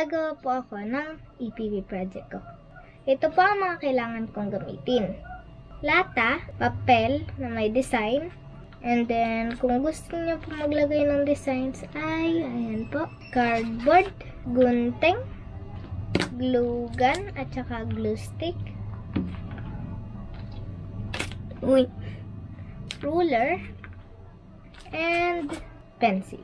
gagawa po ako ng EPP project ko. Ito po ang mga kailangan kong gamitin. Lata, papel na may design, and then kung gusto niyo po maglagay ng designs ay, ayan po, cardboard, gunting, glue gun, at saka glue stick, ruler, and pencil.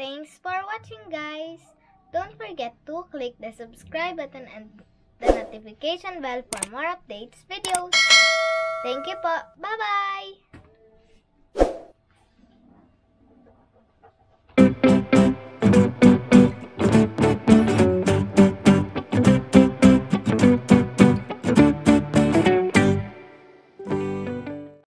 Thanks for watching, guys! Don't forget to click the subscribe button and the notification bell for more updates videos. Thank you po! Bye-bye!